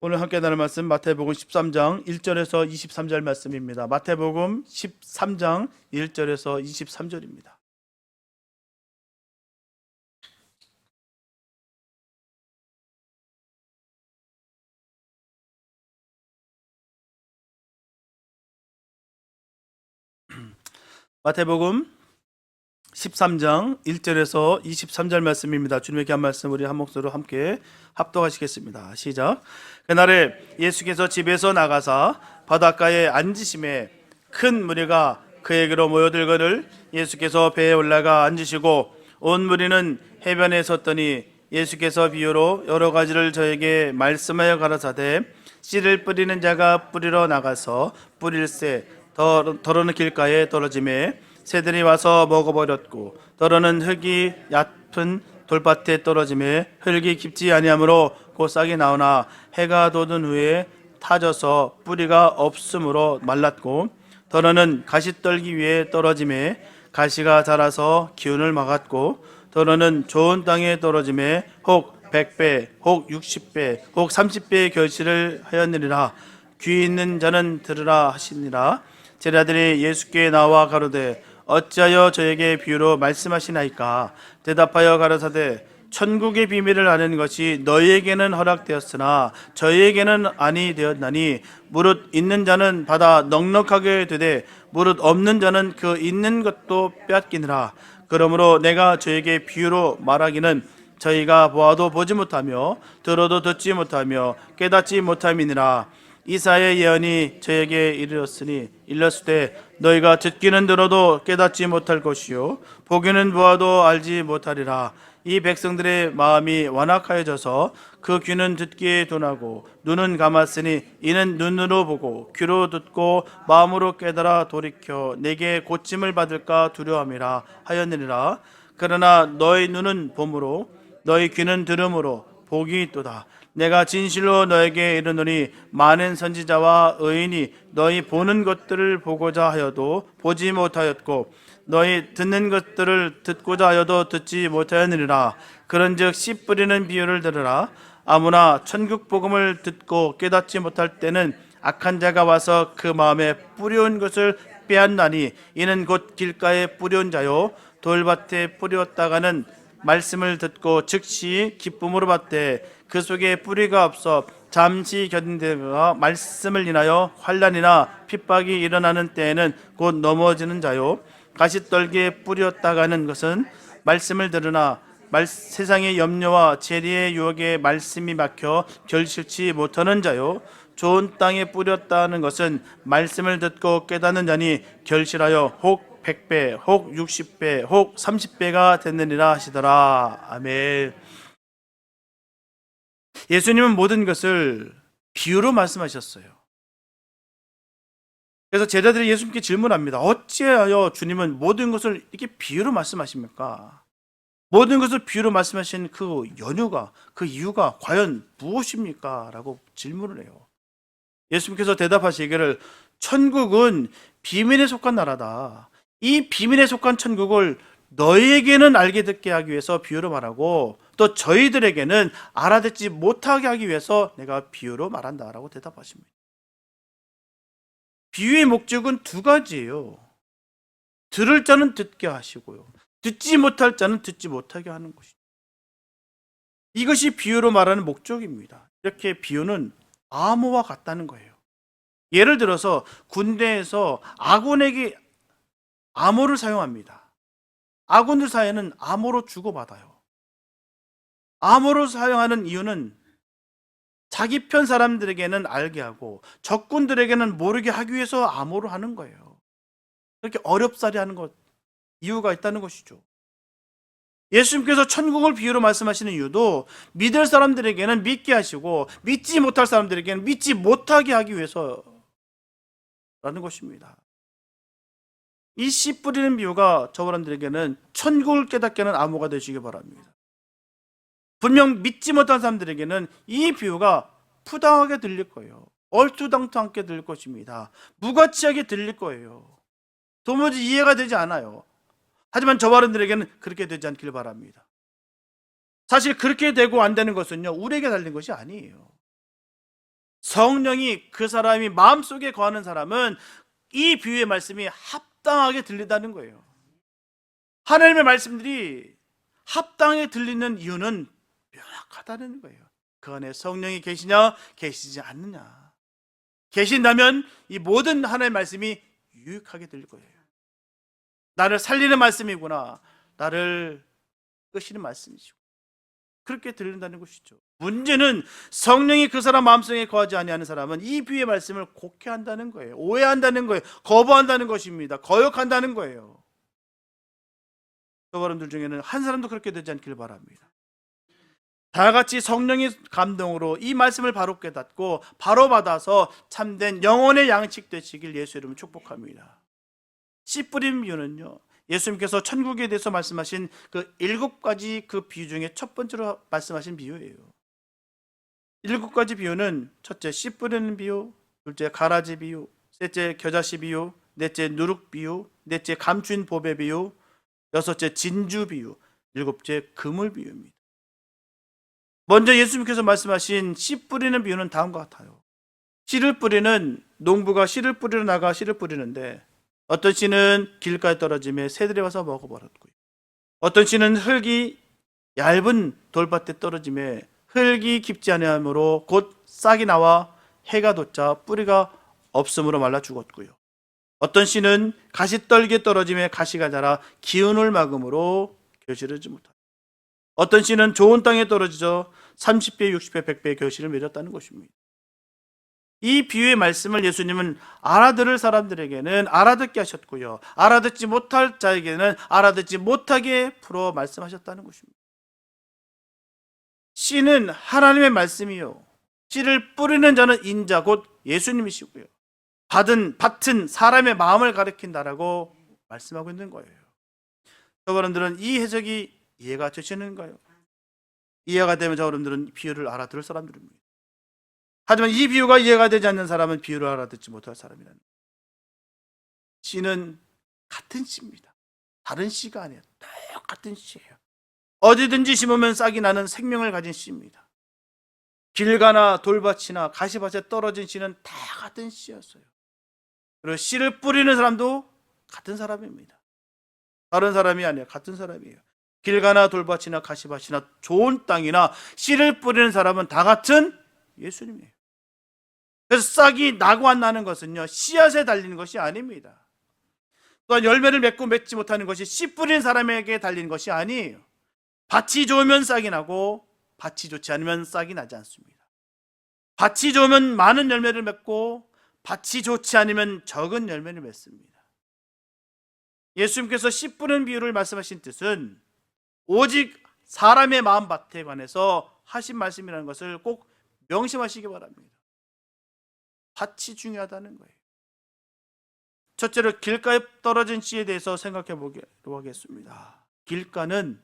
오늘 함께 나눌 말씀 마태복음 13장 1절에서 23절 말씀입니다. 마태복음 13장 1절에서 23절입니다. 마태복음 13장 1절에서 23절 말씀입니다. 주님의 귀한 말씀 우리 한 목소리로 함께 합독하시겠습니다. 시작. 그날에 예수께서 집에서 나가사 바닷가에 앉으심에 큰 무리가 그에게로 모여들거늘 예수께서 배에 올라가 앉으시고 온 무리는 해변에 섰더니 예수께서 비유로 여러 가지를 저에게 말씀하여 가라사대 씨를 뿌리는 자가 뿌리러 나가서 뿌릴새 더러는 길가에 떨어짐에 새들이 와서 먹어버렸고 더러는 흙이 얕은 돌밭에 떨어짐에 흙이 깊지 아니하므로 곧 싹이 나오나 해가 돋은 후에 타져서 뿌리가 없으므로 말랐고 더러는 가시떨기 위에 떨어짐에 가시가 자라서 기운을 막았고 더러는 좋은 땅에 떨어짐에 혹 100배 혹 60배 혹 30배의 결실을 하였느니라. 귀 있는 자는 들으라 하시니라. 제자들이 예수께 나와 가로되 어찌하여 저에게 비유로 말씀하시나이까. 대답하여 가라사대 천국의 비밀을 아는 것이 너희에게는 허락되었으나 저희에게는 아니 되었나니 무릇 있는 자는 받아 넉넉하게 되되 무릇 없는 자는 그 있는 것도 빼앗기느라. 그러므로 내가 저에게 비유로 말하기는 저희가 보아도 보지 못하며 들어도 듣지 못하며 깨닫지 못함이니라. 이사야의 예언이 저에게 이르렀으니 일렀으되 너희가 듣기는 들어도 깨닫지 못할 것이요 보기는 보아도 알지 못하리라. 이 백성들의 마음이 완악하여져서 그 귀는 듣기에 둔하고 눈은 감았으니 이는 눈으로 보고 귀로 듣고 마음으로 깨달아 돌이켜 내게 고침을 받을까 두려움이라 하였느니라. 그러나 너희 눈은 봄으로 너희 귀는 들음으로 복이 있도다. 내가 진실로 너에게 이르노니 많은 선지자와 의인이 너희 보는 것들을 보고자 하여도 보지 못하였고 너희 듣는 것들을 듣고자 하여도 듣지 못하였느니라. 그런즉 씨 뿌리는 비유를 들으라. 아무나 천국 복음을 듣고 깨닫지 못할 때는 악한 자가 와서 그 마음에 뿌려온 것을 빼앗나니 이는 곧 길가에 뿌려온 자요 돌밭에 뿌렸다가는 말씀을 듣고 즉시 기쁨으로 받되 그 속에 뿌리가 없어 잠시 견디다가 말씀을 인하여 환난이나 핍박이 일어나는 때에는 곧 넘어지는 자요 가시떨기에 뿌렸다가는 것은 말씀을 들으나 세상의 염려와 재리의 유혹에 말씀이 막혀 결실치 못하는 자요 좋은 땅에 뿌렸다는 것은 말씀을 듣고 깨닫는 자니 결실하여 혹 100배 혹 60배 혹 30배가 됐느니라 하시더라. 아멘. 예수님은 모든 것을 비유로 말씀하셨어요. 그래서 제자들이 예수님께 질문합니다. 어찌하여 주님은 모든 것을 이렇게 비유로 말씀하십니까? 모든 것을 비유로 말씀하신 그 연유가, 그 이유가 과연 무엇입니까? 라고 질문을 해요. 예수님께서 대답하시기를 천국은 비밀에 속한 나라다. 이 비밀에 속한 천국을 너희에게는 알게 듣게 하기 위해서 비유로 말하고 또 저희들에게는 알아듣지 못하게 하기 위해서 내가 비유로 말한다라고 대답하십니다. 비유의 목적은 두 가지예요. 들을 자는 듣게 하시고요. 듣지 못할 자는 듣지 못하게 하는 것이죠. 이것이 비유로 말하는 목적입니다. 이렇게 비유는 암호와 같다는 거예요. 예를 들어서 군대에서 아군에게 암호를 사용합니다. 아군들 사이에는 암호로 주고받아요. 암호를 사용하는 이유는 자기 편 사람들에게는 알게 하고 적군들에게는 모르게 하기 위해서 암호를 하는 거예요. 그렇게 어렵사리 하는 것 이유가 있다는 것이죠. 예수님께서 천국을 비유로 말씀하시는 이유도 믿을 사람들에게는 믿게 하시고 믿지 못할 사람들에게는 믿지 못하게 하기 위해서라는 것입니다. 이 씨 뿌리는 비유가 저 사람들에게는 천국을 깨닫게 하는 암호가 되시기 바랍니다. 분명 믿지 못한 사람들에게는 이 비유가 푸당하게 들릴 거예요. 얼토당토하게 들릴 것입니다. 무가치하게 들릴 거예요. 도무지 이해가 되지 않아요. 하지만 저 사람들에게는 그렇게 되지 않길 바랍니다. 사실 그렇게 되고 안 되는 것은요 우리에게 달린 것이 아니에요. 성령이 그 사람이 마음속에 거하는 사람은 이 비유의 말씀이 합당하게 들린다는 거예요. 하나님의 말씀들이 합당하게 들리는 이유는 명확하다는 거예요. 그 안에 성령이 계시냐 계시지 않느냐. 계신다면 이 모든 하나님의 말씀이 유익하게 들릴 거예요. 나를 살리는 말씀이구나, 나를 끄시는 말씀이죠. 그렇게 들린다는 것이죠. 문제는 성령이 그 사람 마음속에 거하지 아니하는 사람은 이 비유의 말씀을 곡해한다는 거예요. 오해한다는 거예요. 거부한다는 것입니다. 거역한다는 거예요. 여러분들 중에는 한 사람도 그렇게 되지 않길 바랍니다. 다 같이 성령의 감동으로 이 말씀을 바로 깨닫고 바로 받아서 참된 영혼의 양식 되시길 예수 이름으로 축복합니다. 씨 뿌린 비유는요, 예수님께서 천국에 대해서 말씀하신 그 7가지 그 비유 중에 첫 번째로 말씀하신 비유예요. 7가지 비유는 첫째 씨 뿌리는 비유, 둘째 가라지 비유, 셋째 겨자씨 비유, 넷째 누룩 비유, 넷째 감추인 보배 비유, 여섯째 진주 비유, 일곱째 그물 비유입니다. 먼저 예수님께서 말씀하신 씨 뿌리는 비유는 다음과 같아요. 씨를 뿌리는 농부가 씨를 뿌리러 나가 씨를 뿌리는데 어떤 씨는 길가에 떨어지며 새들이 와서 먹어버렸고요. 어떤 씨는 흙이 얇은 돌밭에 떨어지며 흙이 깊지 아니하므로 곧 싹이 나와 해가 돋자 뿌리가 없음으로 말라 죽었고요. 어떤 씨는 가시떨기에 떨어지며 가시가 자라 기운을 막음으로 결실하지 못하고, 어떤 씨는 좋은 땅에 떨어져 30배, 60배, 100배의 결실을 맺었다는 것입니다. 이 비유의 말씀을 예수님은 알아들을 사람들에게는 알아듣게 하셨고요, 알아듣지 못할 자에게는 알아듣지 못하게 풀어 말씀하셨다는 것입니다. 씨는 하나님의 말씀이요, 씨를 뿌리는 자는 인자 곧 예수님이시고요, 밭은 사람의 마음을 가리킨다라고 말씀하고 있는 거예요. 여러분들은 이 해석이 이해가 되시는가요? 이해가 되면 여러분들은 비유를 알아들을 사람들입니다. 하지만 이 비유가 이해가 되지 않는 사람은 비유를 알아듣지 못할 사람이라는 거예요. 씨는 같은 씨입니다. 다른 씨가 아니에요. 똑같은 씨예요. 어디든지 심으면 싹이 나는 생명을 가진 씨입니다. 길가나 돌밭이나 가시밭에 떨어진 씨는 다 같은 씨였어요. 그리고 씨를 뿌리는 사람도 같은 사람입니다. 다른 사람이 아니에요. 같은 사람이에요. 길가나 돌밭이나 가시밭이나 좋은 땅이나 씨를 뿌리는 사람은 다 같은 예수님이에요. 그래서 싹이 나고 안 나는 것은요, 씨앗에 달리는 것이 아닙니다. 또한 열매를 맺고 맺지 못하는 것이 씨 뿌리는 사람에게 달리는 것이 아니에요. 밭이 좋으면 싹이 나고 밭이 좋지 않으면 싹이 나지 않습니다. 밭이 좋으면 많은 열매를 맺고 밭이 좋지 않으면 적은 열매를 맺습니다. 예수님께서 씨 뿌리는 비유를 말씀하신 뜻은 오직 사람의 마음밭에 관해서 하신 말씀이라는 것을 꼭 명심하시기 바랍니다. 밭이 중요하다는 거예요. 첫째로 길가에 떨어진 씨에 대해서 생각해 보기로 하겠습니다. 길가는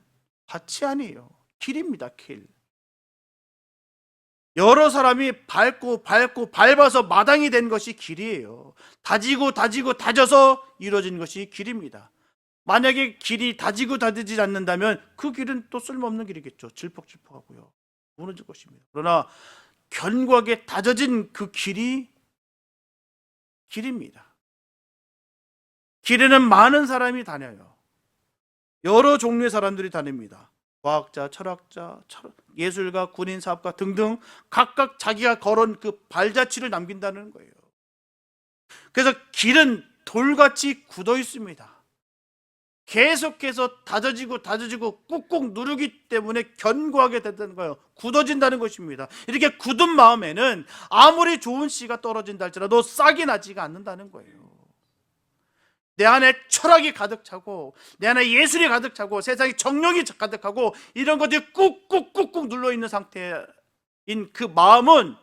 밭이 아니에요. 길입니다. 길. 여러 사람이 밟아서 마당이 된 것이 길이에요. 다져서 이루어진 것이 길입니다. 만약에 길이 다지지 않는다면 그 길은 또 쓸모없는 길이겠죠. 질퍽질퍽하고요, 무너질 것입니다. 그러나 견고하게 다져진 그 길이 길입니다. 길에는 많은 사람이 다녀요. 여러 종류의 사람들이 다닙니다. 과학자, 철학자, 예술가, 군인, 사업가 등등 각각 자기가 걸은 그 발자취를 남긴다는 거예요. 그래서 길은 돌같이 굳어 있습니다. 계속해서 다져지고 꾹꾹 누르기 때문에 견고하게 된다는 거예요. 굳어진다는 것입니다. 이렇게 굳은 마음에는 아무리 좋은 씨가 떨어진다 할지라도 싹이 나지가 않는다는 거예요. 내 안에 철학이 가득 차고 내 안에 예술이 가득 차고 세상에 정욕이 가득하고 이런 것들이 꾹꾹 눌러있는 상태인 그 마음은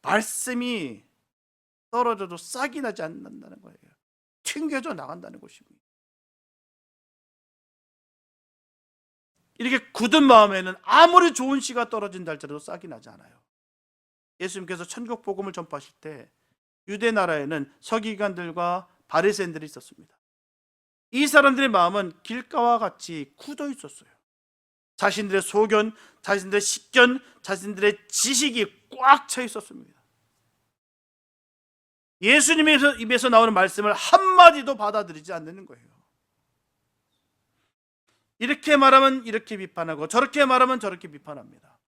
말씀이 떨어져도 싹이 나지 않는다는 거예요. 튕겨져 나간다는 것입니다. 이렇게 굳은 마음에는 아무리 좋은 씨가 떨어진다 할지라도 싹이 나지 않아요. 예수님께서 천국 복음을 전파하실 때 유대 나라에는 서기관들과 바리새인들이 있었습니다. 이 사람들의 마음은 길가와 같이 굳어 있었어요. 자신들의 소견, 자신들의 식견, 자신들의 지식이 꽉 차 있었습니다. 예수님의 입에서 나오는 말씀을 한마디도 받아들이지 않는 거예요. 이렇게 말하면 이렇게 비판하고 저렇게 말하면 저렇게 비판합니다.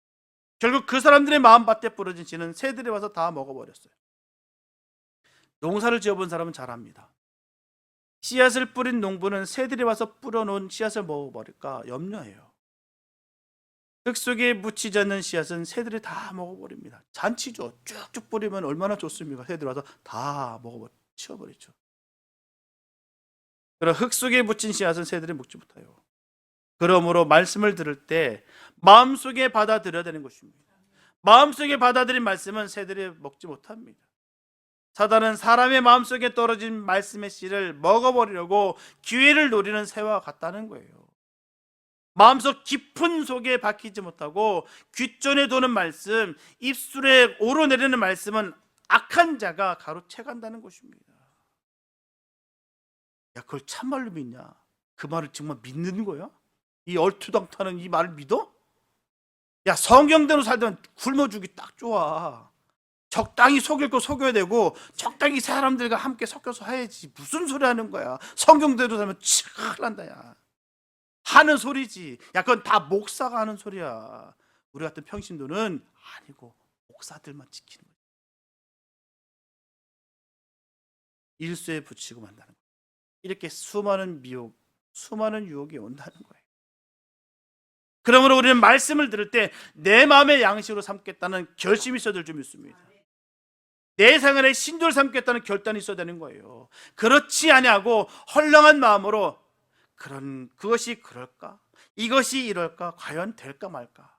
결국 그 사람들의 마음밭에 뿌려진 씨는 새들이 와서 다 먹어버렸어요. 농사를 지어본 사람은 잘 압니다. 씨앗을 뿌린 농부는 새들이 와서 뿌려놓은 씨앗을 먹어버릴까 염려해요. 흙 속에 묻히지 않는 씨앗은 새들이 다 먹어버립니다. 잔치죠. 쭉쭉 뿌리면 얼마나 좋습니까? 새들이 와서 다 치워버리죠. 그럼 흙 속에 묻힌 씨앗은 새들이 먹지 못해요. 그러므로 말씀을 들을 때 마음속에 받아들여야 되는 것입니다. 마음속에 받아들인 말씀은 새들이 먹지 못합니다. 사단은 사람의 마음속에 떨어진 말씀의 씨를 먹어버리려고 기회를 노리는 새와 같다는 거예요. 마음속 깊은 속에 박히지 못하고 귓전에 도는 말씀, 입술에 오르내리는 말씀은 악한 자가 가로채간다는 것입니다. 야, 그걸 참말로 믿냐? 그 말을 정말 믿는 거야? 이 얼토당토하는 이 말을 믿어? 야, 성경대로 살면 굶어 죽기 딱 좋아. 적당히 속일 거 속여야 되고 적당히 사람들과 함께 섞여서 해야지. 무슨 소리 하는 거야? 성경대로 살면 큰일 난다. 야, 하는 소리지. 야, 그건 다 목사가 하는 소리야. 우리 같은 평신도는 아니고 목사들만 지키는 거야. 일수에 붙이고 만다는 거야. 이렇게 수많은 미혹, 수많은 유혹이 온다는 거예요. 그러므로 우리는 말씀을 들을 때 내 마음의 양식으로 삼겠다는 결심이 있어야 될 줄 믿습니다. 내 생활의 신조를 삼겠다는 결단이 있어야 되는 거예요. 그렇지 아니하고 헐렁한 마음으로 그것이 그럴까? 이것이 이럴까? 과연 될까 말까?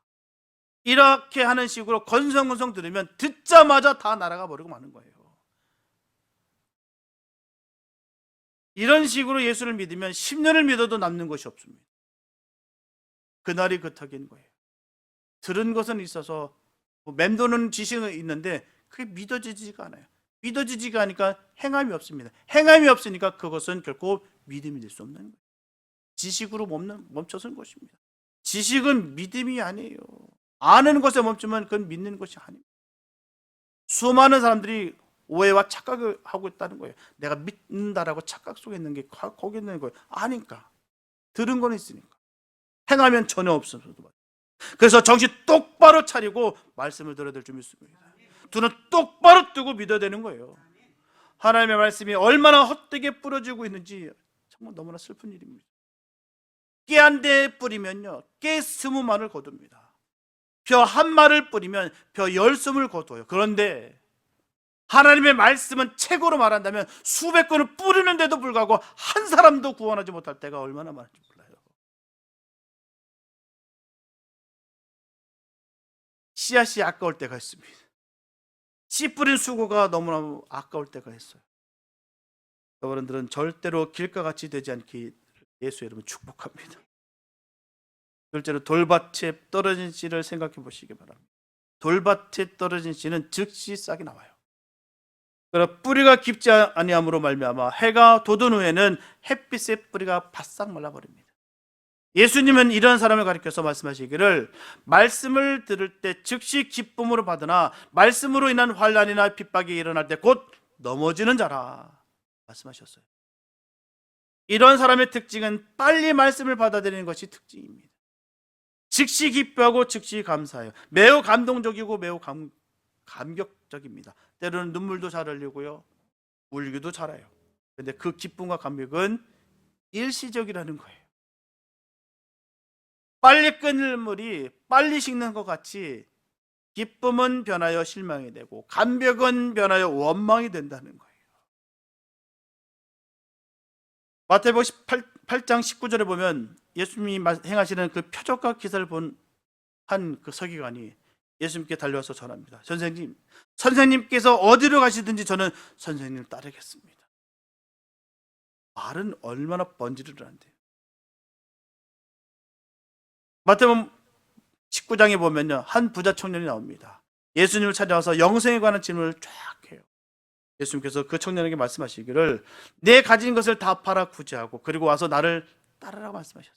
이렇게 하는 식으로 건성건성 들으면 듣자마자 다 날아가 버리고 마는 거예요. 이런 식으로 예수를 믿으면 10년을 믿어도 남는 것이 없습니다. 그날이 그 턱인 거예요. 들은 것은 있어서 맴도는 지식은 있는데 그게 믿어지지가 않아요. 믿어지지가 않으니까 행함이 없습니다. 행함이 없으니까 그것은 결코 믿음이 될 수 없는 거예요. 지식으로 멈춰선 것입니다. 지식은 믿음이 아니에요. 아는 것에 멈추면 그건 믿는 것이 아닙니다. 수많은 사람들이 오해와 착각을 하고 있다는 거예요. 내가 믿는다라고 착각 속에 있는 게 거기 있는 거예요. 아니까. 들은 건 있으니까. 행하면 전혀 없어도. 그래서 정신 똑바로 차리고 말씀을 들어야 될 줄 믿습니다. 두 눈 똑바로 뜨고 믿어야 되는 거예요. 하나님의 말씀이 얼마나 헛되게 뿌려지고 있는지 정말 너무나 슬픈 일입니다. 깨 한 대 뿌리면요, 깨 20마리를 거둡니다. 벼 한 마리를 뿌리면 벼 10숨을 거둬요. 그런데 하나님의 말씀은 최고로 말한다면 수백 건을 뿌리는데도 불구하고 한 사람도 구원하지 못할 때가 얼마나 많은지 몰라요. 씨앗이 아까울 때가 있습니다. 씨 뿌린 수고가 너무나 아까울 때가 있어요. 여러분들은 절대로 길과 같이 되지 않기 예수의 이름으로 축복합니다. 둘째로 돌밭에 떨어진 씨를 생각해 보시기 바랍니다. 돌밭에 떨어진 씨는 즉시 싹이 나와요. 그러나 뿌리가 깊지 아니함으로 말미암아 해가 돋은 후에는 햇빛에 뿌리가 바싹 말라버립니다. 예수님은 이런 사람을 가리켜서 말씀하시기를 말씀을 들을 때 즉시 기쁨으로 받으나 말씀으로 인한 환난이나 핍박이 일어날 때 곧 넘어지는 자라 말씀하셨어요. 이런 사람의 특징은 빨리 말씀을 받아들이는 것이 특징입니다. 즉시 기뻐하고 즉시 감사해요. 매우 감동적이고 매우 감격적입니다. 때로는 눈물도 잘 흘리고요, 울기도 잘해요. 그런데 그 기쁨과 감격은 일시적이라는 거예요. 빨리 끓는 물이 빨리 식는 것 같이 기쁨은 변하여 실망이 되고 감격은 변하여 원망이 된다는 거예요. 마태복음 8장 19절에 보면 예수님이 행하시는 그 표적과 기사를 본 한 그 서기관이 예수님께 달려와서 전합니다. 선생님께서 어디로 가시든지 저는 선생님을 따르겠습니다. 말은 얼마나 번지르르 한데요. 마태복음 19장에 보면요, 한 부자 청년이 나옵니다. 예수님을 찾아와서 영생에 관한 질문을 쫙 해요. 예수님께서 그 청년에게 말씀하시기를 내 가진 것을 다 팔아 구제하고 그리고 와서 나를 따르라고 말씀하셨어요.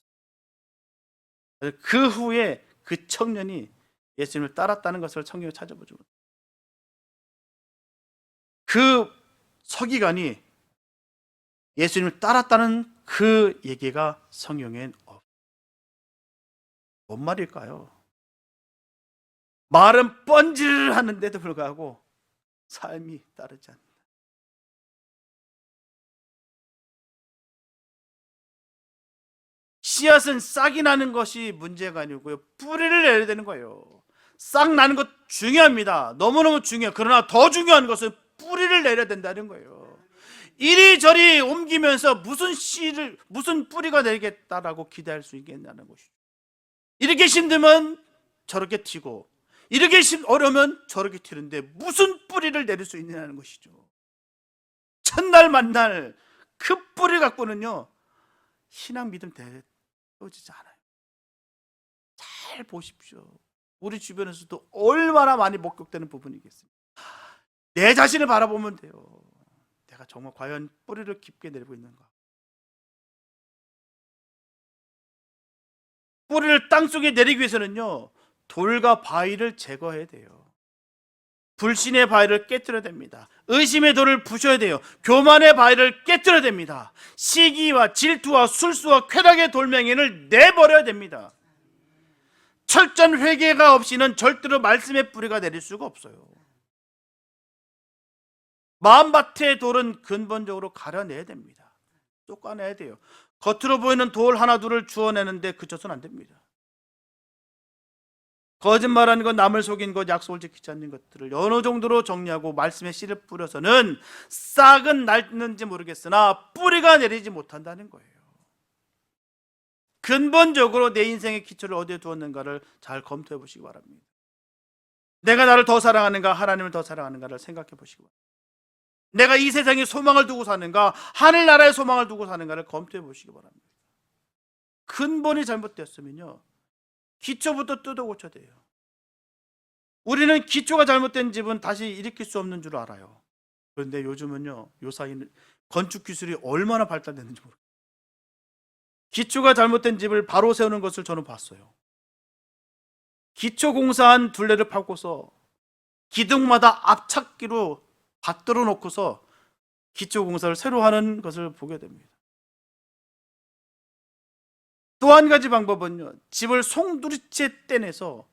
그 후에 그 청년이 예수님을 따랐다는 것을 성경에 찾아보죠. 그 서기관이 예수님을 따랐다는 그 얘기가 성경엔 뭔 말일까요? 말은 뻔질하는데도 불구하고 삶이 따르지 않는다. 씨앗은 싹이 나는 것이 문제가 아니고요, 뿌리를 내야 되는 거예요. 싹 나는 것 중요합니다. 너무너무 중요해요. 그러나 더 중요한 것은 뿌리를 내려야 된다는 거예요. 이리저리 옮기면서 무슨 뿌리가 내리겠다라고 기대할 수 있겠냐는 것이죠. 이렇게 힘들면 저렇게 튀고, 이렇게 어려우면 저렇게 튀는데 무슨 뿌리를 내릴 수 있느냐는 것이죠. 첫날 만날 그 뿌리 갖고는요, 신앙 믿음 되어지지 않아요. 잘 보십시오. 우리 주변에서도 얼마나 많이 목격되는 부분이겠습니까? 내 자신을 바라보면 돼요. 내가 정말 과연 뿌리를 깊게 내리고 있는가? 뿌리를 땅속에 내리기 위해서는요, 돌과 바위를 제거해야 돼요. 불신의 바위를 깨뜨려야 됩니다. 의심의 돌을 부셔야 돼요. 교만의 바위를 깨뜨려야 됩니다. 시기와 질투와 술수와 쾌락의 돌멩이를 내버려야 됩니다. 철저한 회개가 없이는 절대로 말씀의 뿌리가 내릴 수가 없어요. 마음밭의 돌은 근본적으로 가려내야 됩니다. 쫓아내야 돼요. 겉으로 보이는 돌 하나 둘을 주워내는데 그쳐서는 안 됩니다. 거짓말하는 것, 남을 속인 것, 약속을 지키지 않는 것들을 어느 정도로 정리하고 말씀에 씨를 뿌려서는 싹은 날는지 모르겠으나 뿌리가 내리지 못한다는 거예요. 근본적으로 내 인생의 기초를 어디에 두었는가를 잘 검토해 보시기 바랍니다. 내가 나를 더 사랑하는가, 하나님을 더 사랑하는가를 생각해 보시기 바랍니다. 내가 이 세상에 소망을 두고 사는가, 하늘나라에 소망을 두고 사는가를 검토해 보시기 바랍니다. 근본이 잘못되었으면요, 기초부터 뜯어 고쳐야 돼요. 우리는 기초가 잘못된 집은 다시 일으킬 수 없는 줄 알아요. 그런데 요즘은요, 요사이는 건축 기술이 얼마나 발달됐는지 모르겠어요. 기초가 잘못된 집을 바로 세우는 것을 저는 봤어요. 기초 공사한 둘레를 밟고서 기둥마다 앞찾기로 받들어 놓고서 기초 공사를 새로 하는 것을 보게 됩니다. 또 한 가지 방법은요, 집을 송두리째 떼내서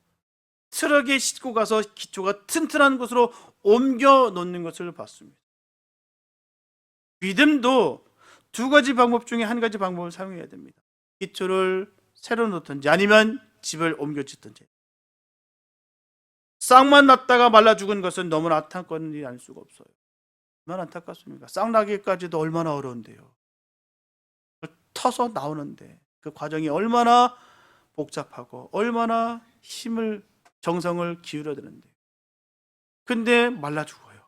트럭에 싣고 가서 기초가 튼튼한 곳으로 옮겨 놓는 것을 봤습니다. 믿음도 두 가지 방법 중에 한 가지 방법을 사용해야 됩니다. 기초를 새로 놓든지 아니면 집을 옮겨 짓든지. 싹만 났다가 말라 죽은 것은 너무나 안타까운 일이 아닐 수가 없어요. 얼마나 안타깝습니까? 싹 나기까지도 얼마나 어려운데요. 터서 나오는데 그 과정이 얼마나 복잡하고 얼마나 정성을 기울여야 되는데, 근데 말라 죽어요.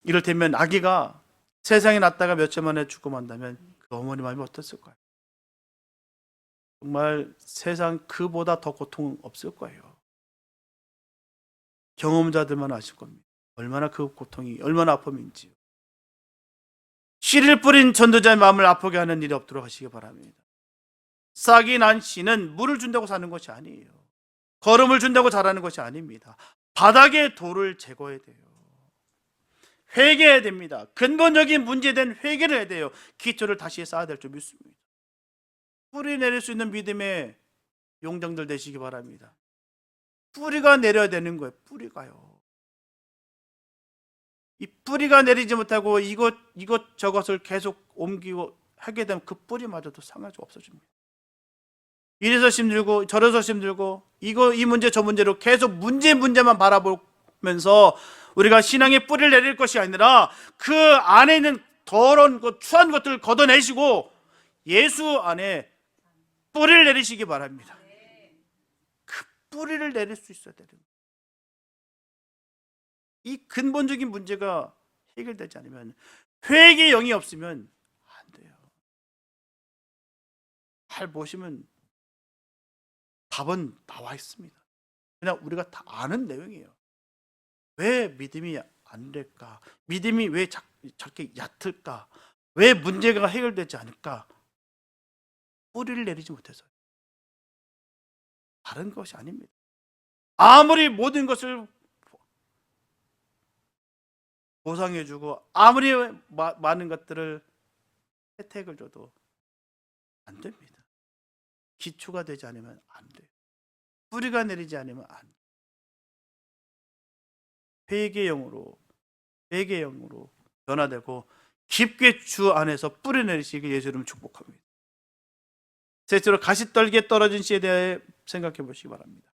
이를테면 아기가 세상에 났다가 며칠 만에 죽고 만다면 그 어머니 마음이 어땠을 거예요? 정말 세상 그보다 더 고통 없을 거예요. 경험자들만 아실 겁니다. 얼마나 그 고통이, 얼마나 아픔인지요. 씨를 뿌린 전도자의 마음을 아프게 하는 일이 없도록 하시기 바랍니다. 싹이 난 씨는 물을 준다고 사는 것이 아니에요. 거름을 준다고 자라는 것이 아닙니다. 바닥에 돌을 제거해야 돼요. 회개해야 됩니다. 근본적인 문제된 회개를 해야 돼요. 기초를 다시 쌓아야 될 줄 믿습니다. 뿌리 내릴 수 있는 믿음의 용정들 되시기 바랍니다. 뿌리가 내려야 되는 거예요. 뿌리가요. 이 뿌리가 내리지 못하고 이것저것을 계속 옮기고 하게 되면 그 뿌리마저도 상하지 없어집니다. 이래서 힘들고 저래서 힘들고 이 문제 저 문제로 계속 문제만 바라보면서 우리가 신앙의 뿌리를 내릴 것이 아니라 그 안에 있는 더러운 것, 추한 것들을 걷어내시고 예수 안에 뿌리를 내리시기 바랍니다. 그 뿌리를 내릴 수 있어야 되는 거예요. 이 근본적인 문제가 해결되지 않으면, 회개의 영이 없으면 안 돼요. 잘 보시면 답은 나와 있습니다. 그냥 우리가 다 아는 내용이에요. 왜 믿음이 안 될까? 믿음이 왜 저렇게 얕을까? 왜 문제가 해결되지 않을까? 뿌리를 내리지 못해서요. 다른 것이 아닙니다. 아무리 모든 것을 보상해주고 아무리 많은 것들을 혜택을 줘도 안 됩니다. 기초가 되지 않으면 안 돼요. 뿌리가 내리지 않으면 안 돼요. 회개의 영으로 변화되고 깊게 주 안에서 뿌리 내리시길 예수 이름으로 축복합니다. 셋째로 가시떨기에 떨어진 씨에 대해 생각해 보시기 바랍니다.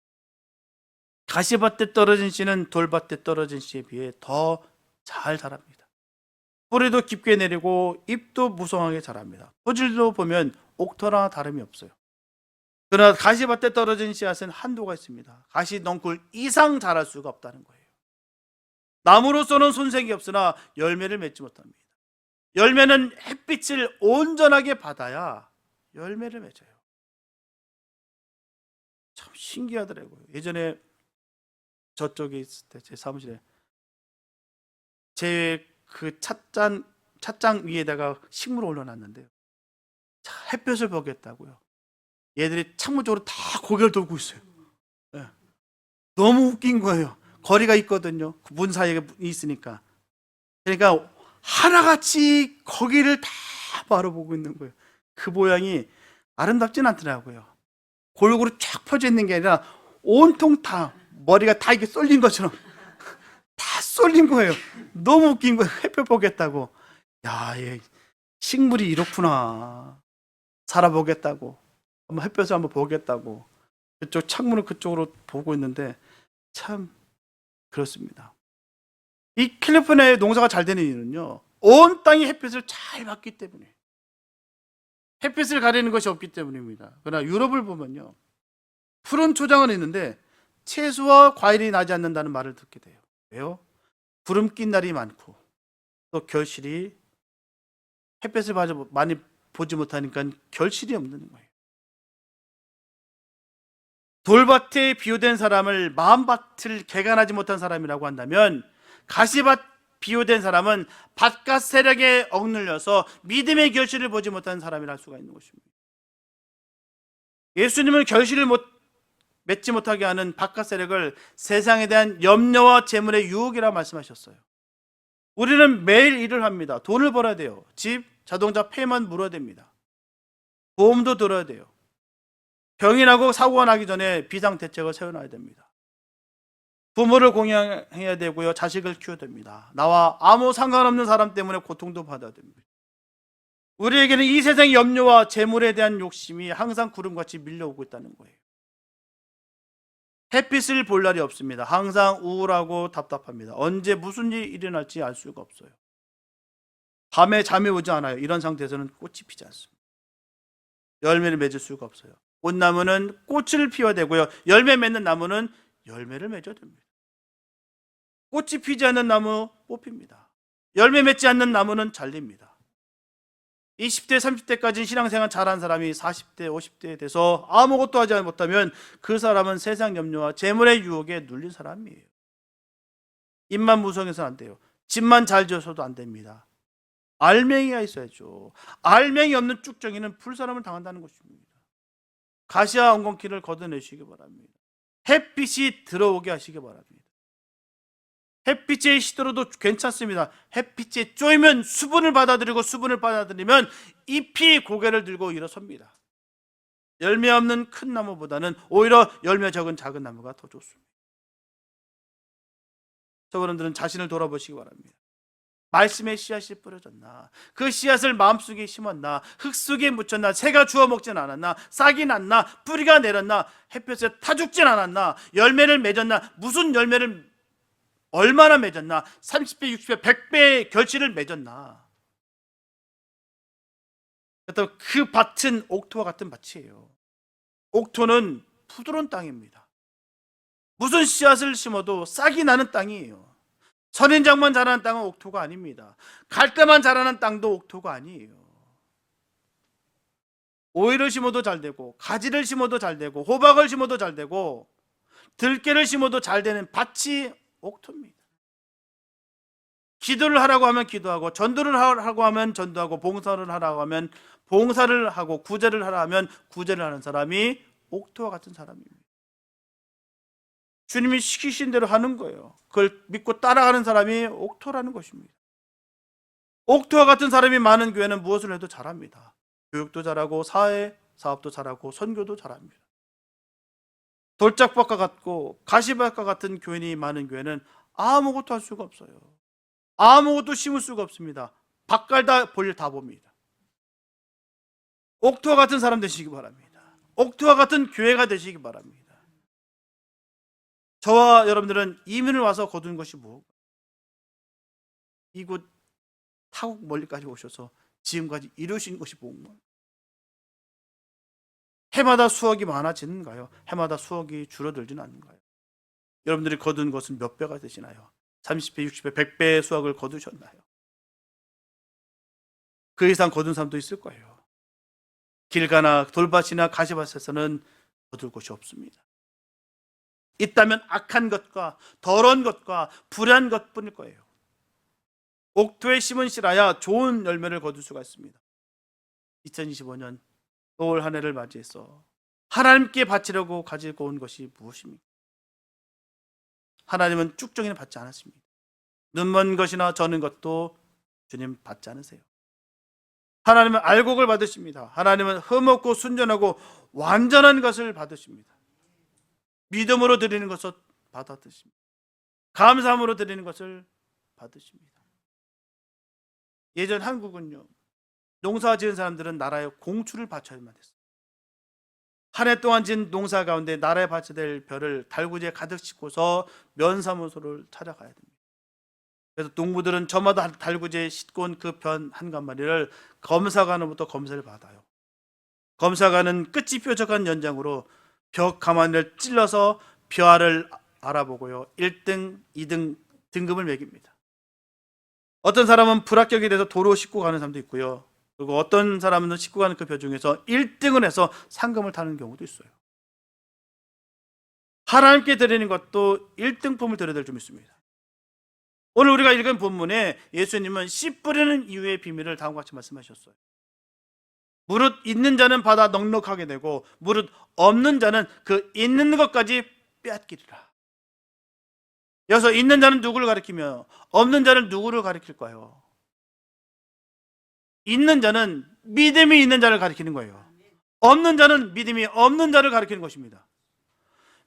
가시밭에 떨어진 씨는 돌밭에 떨어진 씨에 비해 더 잘 자랍니다. 뿌리도 깊게 내리고 잎도 무성하게 자랍니다. 포질도 보면 옥토나 다름이 없어요. 그러나 가시밭에 떨어진 씨앗은 한도가 있습니다. 가시 넝쿨 이상 자랄 수가 없다는 거예요. 나무로서는 손색이 없으나 열매를 맺지 못합니다. 열매는 햇빛을 온전하게 받아야 열매를 맺어요. 참 신기하더라고요. 예전에 저쪽에 있을 때 제 사무실에 제 그 찻장 위에다가 식물을 올려놨는데요. 햇볕을 보겠다고요. 얘들이 창문 쪽으로 다 고개를 돌고 있어요. 네. 너무 웃긴 거예요. 거리가 있거든요. 그 문 사이에 있으니까. 그러니까 하나같이 거기를 다 바라보고 있는 거예요. 그 모양이 아름답진 않더라고요. 골고루 쫙 펴져 있는 게 아니라 온통 다 머리가 다 이렇게 쏠린 것처럼 다 쏠린 거예요. 너무 웃긴 거예요. 햇볕 보겠다고. 야, 얘 식물이 이렇구나. 살아보겠다고. 한번 햇볕을 한번 보겠다고. 그쪽 창문을 그쪽으로 보고 있는데 참 그렇습니다. 이 캘리포니아의 농사가 잘 되는 이유는요, 온 땅이 햇빛을 잘 받기 때문에, 햇빛을 가리는 것이 없기 때문입니다. 그러나 유럽을 보면요, 푸른 초장은 있는데 채소와 과일이 나지 않는다는 말을 듣게 돼요. 왜요? 구름 낀 날이 많고 또 결실이, 햇빛을 많이 보지 못하니까 결실이 없는 거예요. 돌밭에 비유된 사람을 마음밭을 개간하지 못한 사람이라고 한다면, 가시밭 비유된 사람은 바깥 세력에 억눌려서 믿음의 결실을 보지 못한 사람이라 할 수가 있는 것입니다. 예수님은 결실을 맺지 못하게 하는 바깥 세력을 세상에 대한 염려와 재물의 유혹이라 말씀하셨어요. 우리는 매일 일을 합니다. 돈을 벌어야 돼요. 집, 자동차 폐만 물어야 됩니다. 보험도 들어야 돼요. 병이 나고 사고가 나기 전에 비상대책을 세워놔야 됩니다. 부모를 공양해야 되고요. 자식을 키워야 됩니다. 나와 아무 상관없는 사람 때문에 고통도 받아야 됩니다. 우리에게는 이 세상의 염려와 재물에 대한 욕심이 항상 구름같이 밀려오고 있다는 거예요. 햇빛을 볼 날이 없습니다. 항상 우울하고 답답합니다. 언제 무슨 일이 일어날지 알 수가 없어요. 밤에 잠이 오지 않아요. 이런 상태에서는 꽃이 피지 않습니다. 열매를 맺을 수가 없어요. 꽃나무는 꽃을 피워야 되고요, 열매 맺는 나무는 열매를 맺어야 됩니다. 꽃이 피지 않는 나무 뽑힙니다. 열매 맺지 않는 나무는 잘립니다. 20대, 30대까지 신앙생활 잘한 사람이 40대, 50대에 돼서 아무것도 하지 못하면 그 사람은 세상 염려와 재물의 유혹에 눌린 사람이에요. 입만 무성해서는 안 돼요. 집만 잘 지어서도 안 됩니다. 알맹이가 있어야죠. 알맹이 없는 쭉정이는 불사람을 당한다는 것입니다. 가시와 엉겅퀴를 걷어내시기 바랍니다. 햇빛이 들어오게 하시기 바랍니다. 햇빛에 시들어도 괜찮습니다. 햇빛에 쪼이면 수분을 받아들이고, 수분을 받아들이면 잎이 고개를 들고 일어섭니다. 열매 없는 큰 나무보다는 오히려 열매 적은 작은 나무가 더 좋습니다. 여러분들은 자신을 돌아보시기 바랍니다. 말씀의 씨앗이 뿌려졌나? 그 씨앗을 마음속에 심었나? 흙 속에 묻혔나? 새가 주워 먹진 않았나? 싹이 났나? 뿌리가 내렸나? 햇볕에 타 죽진 않았나? 열매를 맺었나? 무슨 열매를 얼마나 맺었나? 30배, 60배, 100배의 결실을 맺었나? 그 밭은 옥토와 같은 밭이에요. 옥토는 부드러운 땅입니다. 무슨 씨앗을 심어도 싹이 나는 땅이에요. 선인장만 자라는 땅은 옥토가 아닙니다. 갈대만 자라는 땅도 옥토가 아니에요. 오이를 심어도 잘 되고, 가지를 심어도 잘 되고, 호박을 심어도 잘 되고, 들깨를 심어도 잘 되는 밭이 옥토입니다. 기도를 하라고 하면 기도하고, 전도를 하라고 하면 전도하고, 봉사를 하라고 하면 봉사를 하고, 구제를 하라 하면 구제를 하는 사람이 옥토와 같은 사람입니다. 주님이 시키신 대로 하는 거예요. 그걸 믿고 따라가는 사람이 옥토라는 것입니다. 옥토와 같은 사람이 많은 교회는 무엇을 해도 잘합니다. 교육도 잘하고 사회 사업도 잘하고 선교도 잘합니다. 돌짝밭과 같고 가시밭과 같은 교인이 많은 교회는 아무것도 할 수가 없어요. 아무것도 심을 수가 없습니다. 밭갈다 볼일 다 봅니다. 옥토와 같은 사람 되시기 바랍니다. 옥토와 같은 교회가 되시기 바랍니다. 저와 여러분들은 이민을 와서 거둔 것이 무엇? 이곳 타국 멀리까지 오셔서 지금까지 이루신 것이 무엇인가? 해마다 수확이 많아지는가요? 해마다 수확이 줄어들지는 않는가요? 여러분들이 거둔 것은 몇 배가 되시나요? 30배, 60배, 100배의 수확을 거두셨나요? 그 이상 거둔 사람도 있을 거예요. 길가나 돌밭이나 가시밭에서는 거둘 곳이 없습니다. 있다면 악한 것과 더러운 것과 불의한 것뿐일 거예요. 옥토에 심은 씨라야 좋은 열매를 거둘 수가 있습니다. 2025년 또 올 한 해를 맞이해서 하나님께 바치려고 가지고 온 것이 무엇입니까? 하나님은 쭉정이는 받지 않았습니다. 눈먼 것이나 저는 것도 주님 받지 않으세요. 하나님은 알곡을 받으십니다. 하나님은 흠없고 순전하고 완전한 것을 받으십니다. 믿음으로 드리는 것을 받아드십니다. 감사함으로 드리는 것을 받으십니다. 예전 한국은요, 농사 지은 사람들은 나라에 공출을 바쳐야만 했어요. 한 해 동안 지은 농사 가운데 나라에 바쳐야 될 벼를 달구지에 가득 싣고서 면사무소를 찾아가야 됩니다. 그래서 농부들은 저마다 달구지에 싣고 온 그 벼 한 가마리를 검사관으로부터 검사를 받아요. 검사관은 끝이 뾰족한 연장으로 벼 가마니를 찔러서 벼알을 알아보고요, 1등, 2등 등급을 매깁니다. 어떤 사람은 불합격이 돼서 도로 싣고 가는 사람도 있고요, 그리고 어떤 사람은 싣고 가는 그 벼 중에서 1등을 해서 상금을 타는 경우도 있어요. 하나님께 드리는 것도 1등품을 드려야 될 줄 믿습니다. 오늘 우리가 읽은 본문에 예수님은 씨 뿌리는 이유의 비밀을 다음과 같이 말씀하셨어요. 무릇 있는 자는 받아 넉넉하게 되고 무릇 없는 자는 그 있는 것까지 빼앗기리라. 여기서 있는 자는 누구를 가리키며 없는 자는 누구를 가리킬까요? 있는 자는 믿음이 있는 자를 가리키는 거예요. 없는 자는 믿음이 없는 자를 가리키는 것입니다.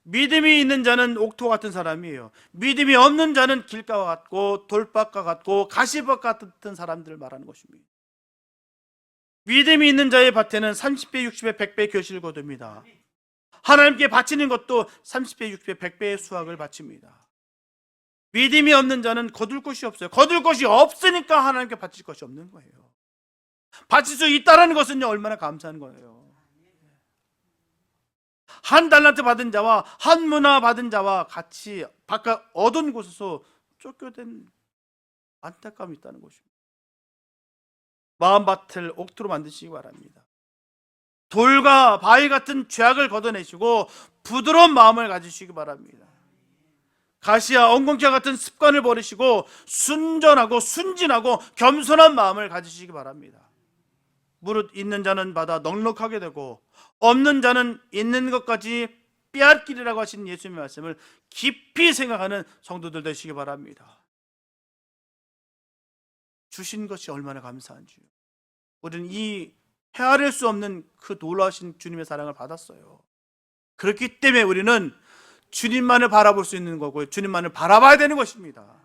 믿음이 있는 자는 옥토 같은 사람이에요. 믿음이 없는 자는 길가와 같고 돌밭과 같고 가시밭 같은 사람들을 말하는 것입니다. 믿음이 있는 자의 밭에는 30배, 60배, 100배 결실을 거둡니다. 하나님께 바치는 것도 30배, 60배, 100배의 수확을 바칩니다. 믿음이 없는 자는 거둘 것이 없어요. 거둘 것이 없으니까 하나님께 바칠 것이 없는 거예요. 바칠 수 있다는 것은 얼마나 감사한 거예요. 한 달란트 받은 자와 한 문화 받은 자와 같이 바깥 어두운 곳에서 쫓겨된 안타까움이 있다는 것입니다. 마음밭을 옥토로 만드시기 바랍니다. 돌과 바위 같은 죄악을 걷어내시고 부드러운 마음을 가지시기 바랍니다. 가시와 엉겅퀴와 같은 습관을 버리시고 순전하고 순진하고 겸손한 마음을 가지시기 바랍니다. 무릇 있는 자는 받아 넉넉하게 되고 없는 자는 있는 것까지 빼앗기리라고 하신 예수님의 말씀을 깊이 생각하는 성도들 되시기 바랍니다. 주신 것이 얼마나 감사한지요. 우리는 이 헤아릴 수 없는 그 놀라우신 주님의 사랑을 받았어요. 그렇기 때문에 우리는 주님만을 바라볼 수 있는 거고요, 주님만을 바라봐야 되는 것입니다.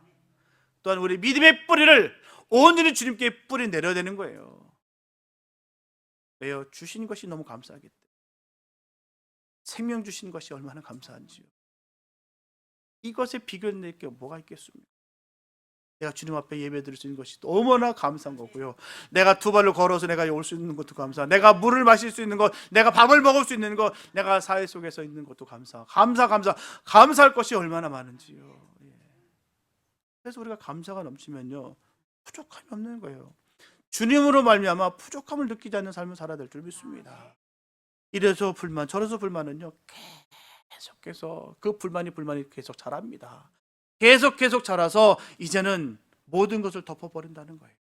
또한 우리 믿음의 뿌리를 온전히 주님께 뿌리 내려야 되는 거예요. 왜요? 주신 것이 너무 감사하기 때문에. 생명 주신 것이 얼마나 감사한지요. 이것에 비교될 게 뭐가 있겠습니까? 내가 주님 앞에 예배 드릴 수 있는 것이 너무나 감사한 거고요, 내가 두 발로 걸어서 내가 올 수 있는 것도 감사, 내가 물을 마실 수 있는 것, 내가 밥을 먹을 수 있는 것, 내가 사회 속에서 있는 것도 감사할 것이 얼마나 많은지요. 그래서 우리가 감사가 넘치면요, 부족함이 없는 거예요. 주님으로 말미암아 부족함을 느끼지 않는 삶을 살아야 될 줄 믿습니다. 이래서 불만 저래서 불만은요, 계속해서 그 불만이 계속 자랍니다. 계속 자라서 이제는 모든 것을 덮어버린다는 거예요.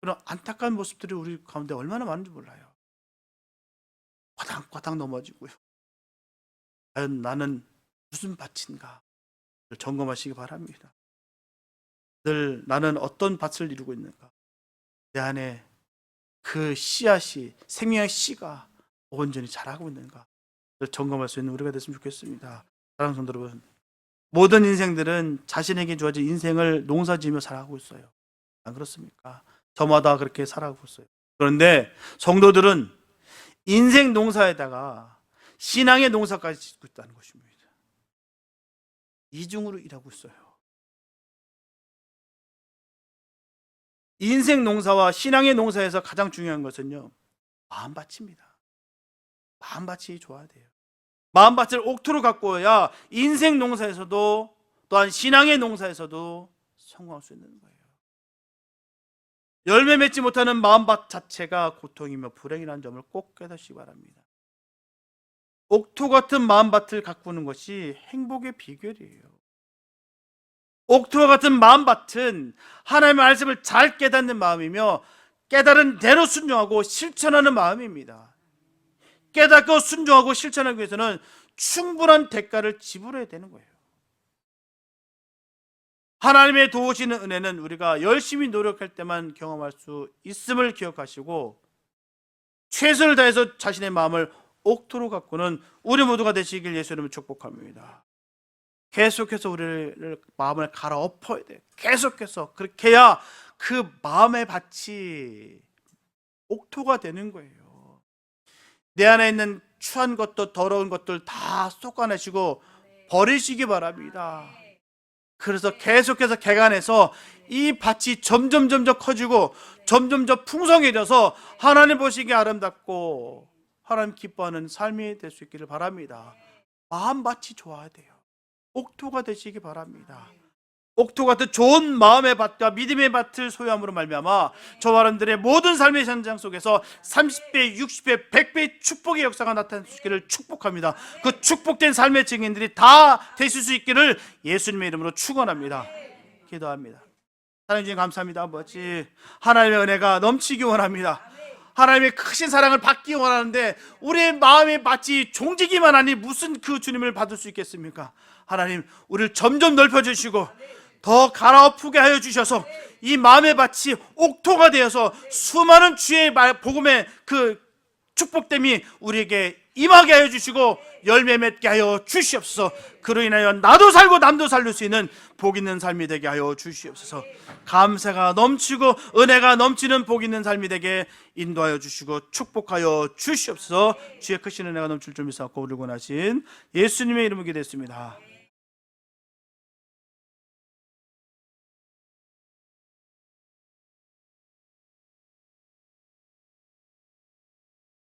그런 안타까운 모습들이 우리 가운데 얼마나 많은지 몰라요. 과당 넘어지고요. 과연 나는 무슨 밭인가 점검하시기 바랍니다. 늘 나는 어떤 밭을 이루고 있는가, 내 안에 그 씨앗이, 생명의 씨가 온전히 자라고 있는가 점검할 수 있는 우리가 됐으면 좋겠습니다. 사랑하는 성도 여러분, 모든 인생들은 자신에게 주어진 인생을 농사지으며 살아가고 있어요. 안 그렇습니까? 저마다 그렇게 살아가고 있어요. 그런데 성도들은 인생 농사에다가 신앙의 농사까지 짓고 있다는 것입니다. 이중으로 일하고 있어요. 인생 농사와 신앙의 농사에서 가장 중요한 것은요, 마음밭입니다. 마음밭이 좋아야 돼요. 마음밭을 옥토로 가꾸어야 인생 농사에서도 또한 신앙의 농사에서도 성공할 수 있는 거예요. 열매 맺지 못하는 마음밭 자체가 고통이며 불행이라는 점을 꼭 깨닫시기 바랍니다. 옥토 같은 마음밭을 가꾸는 것이 행복의 비결이에요. 옥토와 같은 마음밭은 하나님의 말씀을 잘 깨닫는 마음이며 깨달은 대로 순종하고 실천하는 마음입니다. 깨닫고 순종하고 실천하기 위해서는 충분한 대가를 지불해야 되는 거예요. 하나님의 도우시는 은혜는 우리가 열심히 노력할 때만 경험할 수 있음을 기억하시고 최선을 다해서 자신의 마음을 옥토로 가꾸는 우리 모두가 되시길 예수 이름으로 축복합니다. 계속해서 우리를 마음을 갈아엎어야 돼요. 계속해서 그렇게 해야 그 마음의 밭이 옥토가 되는 거예요. 내 안에 있는 추한 것도 더러운 것들 다 쏟아내시고 버리시기 바랍니다. 그래서 계속해서 개간해서 이 밭이 점점 커지고 점점 풍성해져서 하나님 보시기에 아름답고 하나님 기뻐하는 삶이 될 수 있기를 바랍니다. 마음밭이 좋아야 돼요. 옥토가 되시기 바랍니다. 옥토 같은 좋은 마음의 밭과 믿음의 밭을 소유함으로 말미암아 저와 여러분들의 모든 삶의 현장 속에서 30배, 60배, 100배의 축복의 역사가 나타날 수 있기를 축복합니다. 그 축복된 삶의 증인들이 다 되실 수 있기를 예수님의 이름으로 축원합니다. 기도합니다. 하나님 주님 감사합니다. 아버지, 하나님의 은혜가 넘치기 원합니다. 하나님의 크신 사랑을 받기 원하는데 우리의 마음의 밭이 종지기만 하니 무슨 그 주님을 받을 수 있겠습니까? 하나님, 우리를 점점 넓혀주시고 더 갈아엎게 하여 주셔서 이 마음의 밭이 옥토가 되어서 수많은 주의 복음의 그 축복됨이 우리에게 임하게 하여 주시고 열매 맺게 하여 주시옵소서. 그로 인하여 나도 살고 남도 살릴 수 있는 복 있는 삶이 되게 하여 주시옵소서. 감사가 넘치고 은혜가 넘치는 복 있는 삶이 되게 인도하여 주시고 축복하여 주시옵소서. 주의 크신 은혜가 넘칠 줄 믿사옵고 우리 원하신 예수님의 이름으로 기도했습니다.